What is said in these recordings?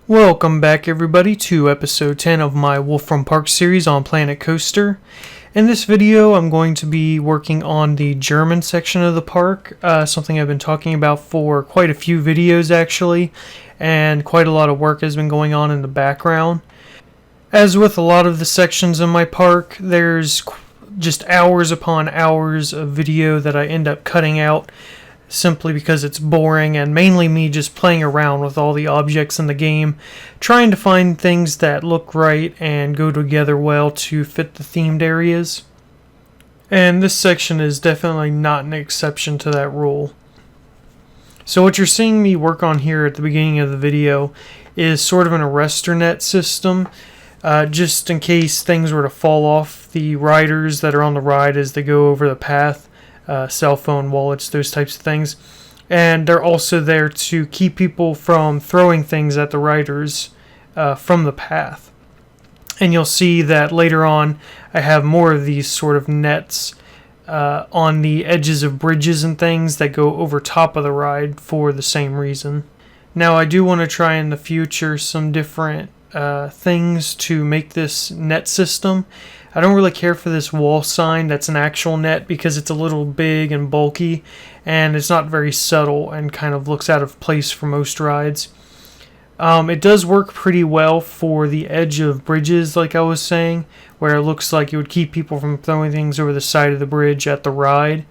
Welcome back everybody to episode 10 of my Wolfram Park series on Planet Coaster. In this video I'm going to be working on the German section of the park, something I've been talking about for quite a few videos actually, and quite a lot of work has been going on in the background. As with a lot of the sections in my park, there's just hours upon hours of video that I end up cutting out simply because it's boring, and mainly me just playing around with all the objects in the game, trying to find things that look right and go together well to fit the themed areas. And this section is definitely not an exception to that rule. So what you're seeing me work on here at the beginning of the video is sort of an arrestor net system, just in case things were to fall off the riders that are on the ride as they go over the path. Cell phone, wallets, those types of things. And they're also there to keep people from throwing things at the riders from the path. And you'll see that later on I have more of these sort of nets on the edges of bridges and things that go over top of the ride for the same reason. Now I do want to try in the future some different things to make this net system. I don't really care for this wall sign that's an actual net because it's a little big and bulky and it's not very subtle and kind of looks out of place for most rides. It does work pretty well for the edge of bridges, like I was saying, where it looks like it would keep people from throwing things over the side of the bridge at the ride.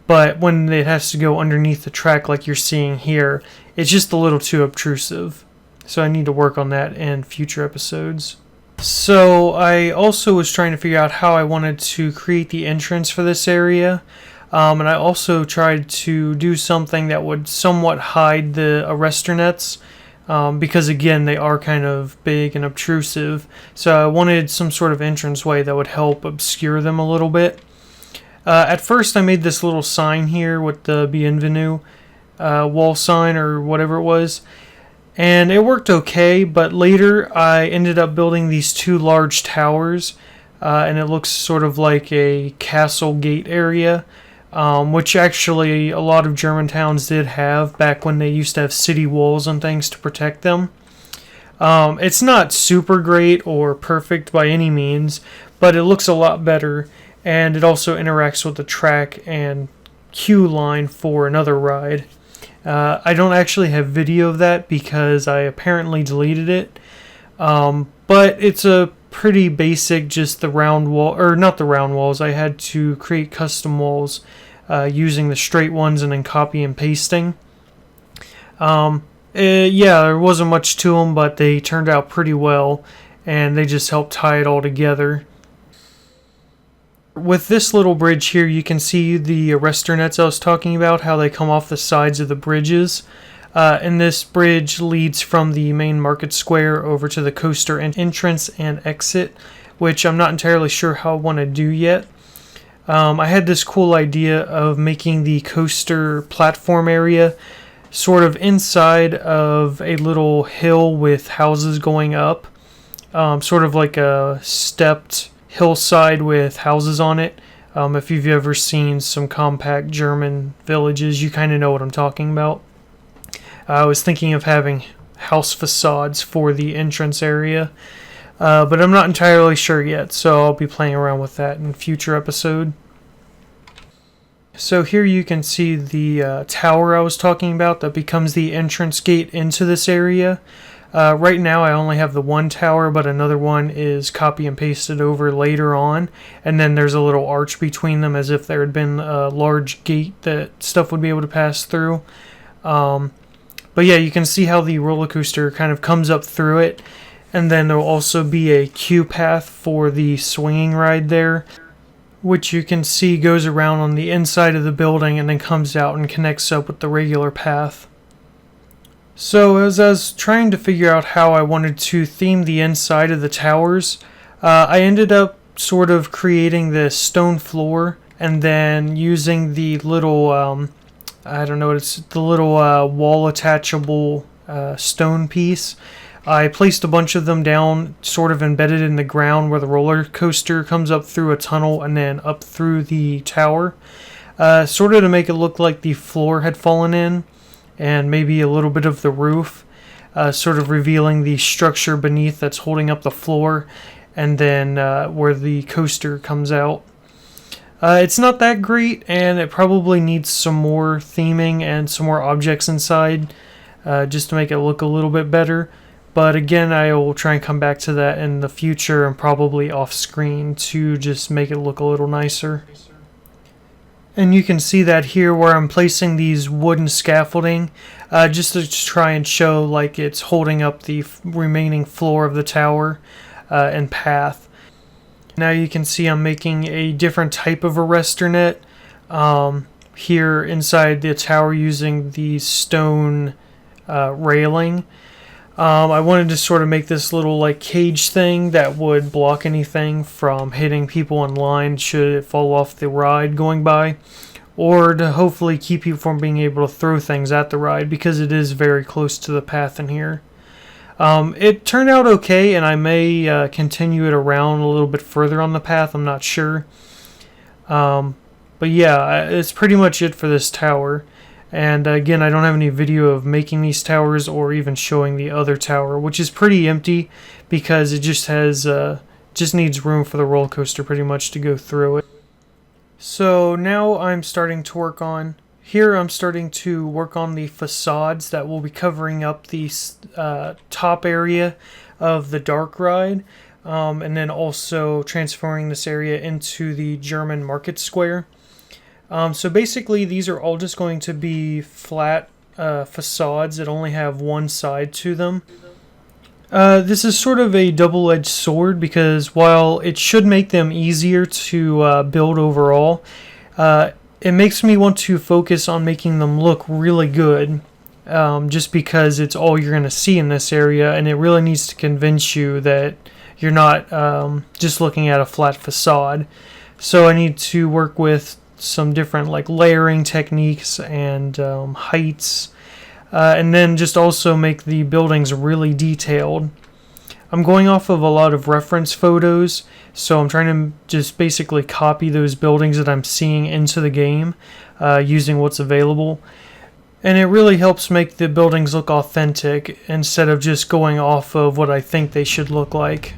But when it has to go underneath the track like you're seeing here, it's just a little too obtrusive. So I need to work on that in future episodes. So I also was trying to figure out how I wanted to create the entrance for this area. And I also tried to do something that would somewhat hide the arrestor nets. Because again, they are kind of big and obtrusive. So I wanted some sort of entranceway that would help obscure them a little bit. At first I made this little sign here with the Bienvenue wall sign or whatever it was. And it worked okay, but later I ended up building these two large towers, and it looks sort of like a castle gate area, which actually a lot of German towns did have back when they used to have city walls and things to protect them. It's not super great or perfect by any means, but it looks a lot better, and it also interacts with the track and queue line for another ride. I don't actually have video of that because I apparently deleted it, but it's a pretty basic, just the round wall, or not the round walls. I had to create custom walls using the straight ones and then copy and pasting. Yeah, there wasn't much to them, but they turned out pretty well, and they just helped tie it all together. With this little bridge here, you can see the arrestor nets I was talking about, how they come off the sides of the bridges. And this bridge leads from the main market square over to the coaster entrance and exit, which I'm not entirely sure how I want to do yet. I had this cool idea of making the coaster platform area sort of inside of a little hill with houses going up, sort of like a stepped hillside with houses on it. If you've ever seen some compact German villages, you kind of know what I'm talking about. I was thinking of having house facades for the entrance area, but I'm not entirely sure yet, so I'll be playing around with that in a future episode. So here you can see the tower I was talking about that becomes the entrance gate into this area. Right now I only have the one tower, but another one is copy and pasted over later on, and then there's a little arch between them as if there had been a large gate that stuff would be able to pass through. But yeah, you can see how the roller coaster kind of comes up through it, and then there will also be a queue path for the swinging ride there, which you can see goes around on the inside of the building and then comes out and connects up with the regular path. So as I was trying to figure out how I wanted to theme the inside of the towers, I ended up sort of creating this stone floor and then using the little, I don't know what it's, the little wall attachable stone piece. I placed a bunch of them down sort of embedded in the ground where the roller coaster comes up through a tunnel and then up through the tower, sort of to make it look like the floor had fallen in and maybe a little bit of the roof. sort of revealing the structure beneath that's holding up the floor, and then where the coaster comes out. It's not that great, and it probably needs some more theming and some more objects inside just to make it look a little bit better. But again, I will try and come back to that in the future and probably off screen to just make it look a little nicer. And you can see that here where I'm placing these wooden scaffolding just to try and show like it's holding up the remaining floor of the tower and path. Now you can see I'm making a different type of arrestor net here inside the tower using the stone railing. I wanted to sort of make this little like cage thing that would block anything from hitting people in line should it fall off the ride going by, or to hopefully keep you from being able to throw things at the ride because it is very close to the path in here. It turned out okay, and I may continue it around a little bit further on the path, I'm not sure. But yeah, it's pretty much it for this tower. And again, I don't have any video of making these towers or even showing the other tower, which is pretty empty because it just has just needs room for the roller coaster pretty much to go through it. So now I'm starting to work on the facades that will be covering up the top area of the dark ride, and then also transferring this area into the German market square. So basically these are all just going to be flat facades that only have one side to them. This is sort of a double-edged sword because while it should make them easier to build overall, it makes me want to focus on making them look really good, just because it's all you're going to see in this area, and it really needs to convince you that you're not just looking at a flat facade. So I need to work with some different like layering techniques and heights, and then just also make the buildings really detailed. I'm going off of a lot of reference photos, so I'm trying to just basically copy those buildings that I'm seeing into the game using what's available. And it really helps make the buildings look authentic instead of just going off of what I think they should look like.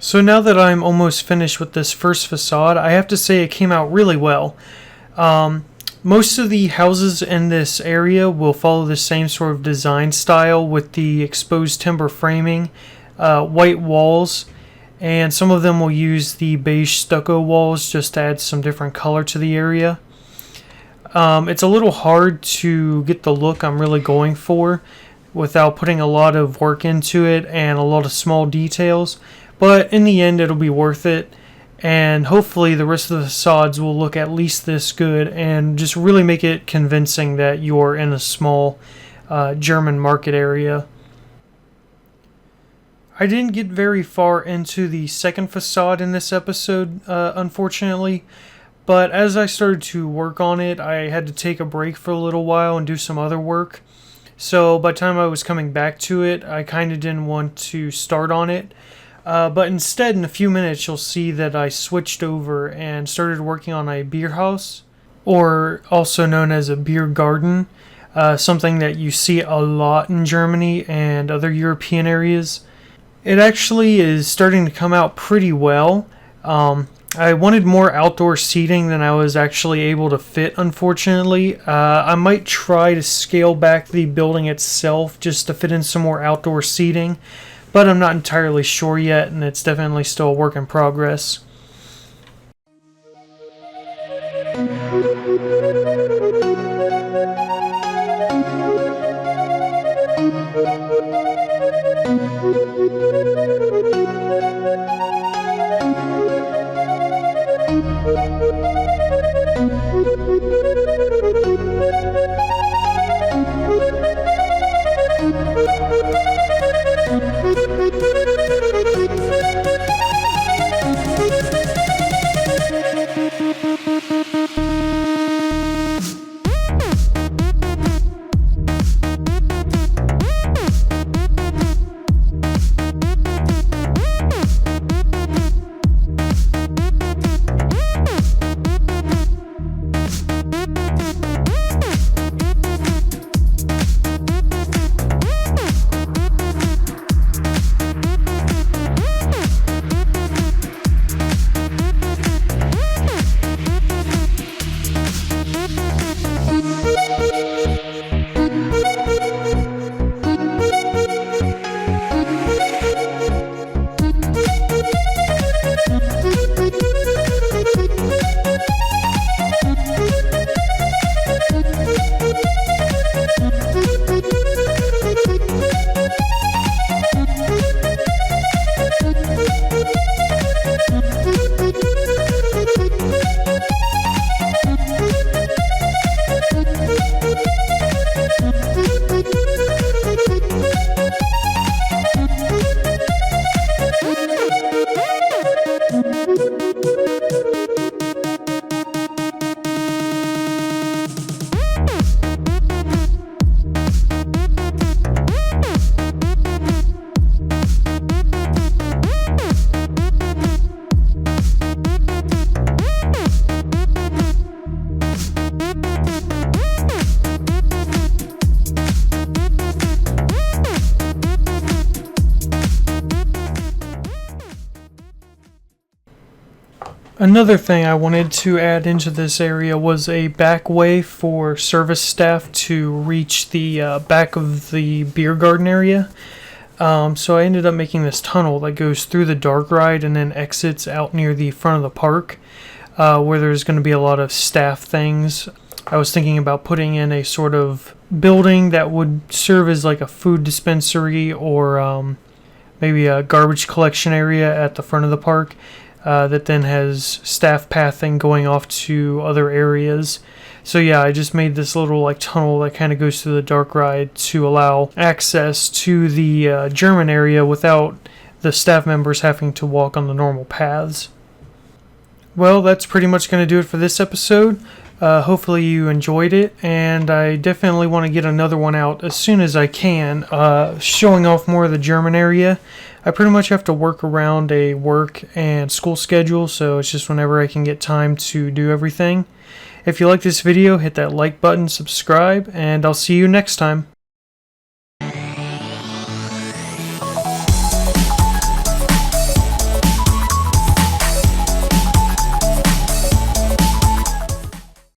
So now that I'm almost finished with this first facade, I have to say it came out really well. Most of the houses in this area will follow the same sort of design style with the exposed timber framing, white walls, and some of them will use the beige stucco walls just to add some different color to the area. It's a little hard to get the look I'm really going for without putting a lot of work into it and a lot of small details, but in the end it'll be worth it, and hopefully the rest of the facades will look at least this good and just really make it convincing that you're in a small German market area. I didn't get very far into the second facade in this episode, unfortunately, but as I started to work on it, I had to take a break for a little while and do some other work. So by the time I was coming back to it, I kind of didn't want to start on it. But instead, in a few minutes, you'll see that I switched over and started working on a beer house, or also known as a beer garden, something that you see a lot in Germany and other European areas. It actually is starting to come out pretty well. I wanted more outdoor seating than I was actually able to fit, unfortunately. I might try to scale back the building itself just to fit in some more outdoor seating, but I'm not entirely sure yet, and it's definitely still a work in progress. Another thing I wanted to add into this area was a back way for service staff to reach the back of the beer garden area. So I ended up making this tunnel that goes through the dark ride and then exits out near the front of the park, where there's going to be a lot of staff things. I was thinking about putting in a sort of building that would serve as like a food dispensary or maybe a garbage collection area at the front of the park. That then has staff pathing going off to other areas. So yeah, I just made this little like tunnel that kind of goes through the dark ride to allow access to the German area without the staff members having to walk on the normal paths. Well, that's pretty much going to do it for this episode. Hopefully you enjoyed it, and I definitely want to get another one out as soon as I can, showing off more of the German area. I pretty much have to work around a work and school schedule, so it's just whenever I can get time to do everything. If you like this video, hit that like button, subscribe, and I'll see you next time.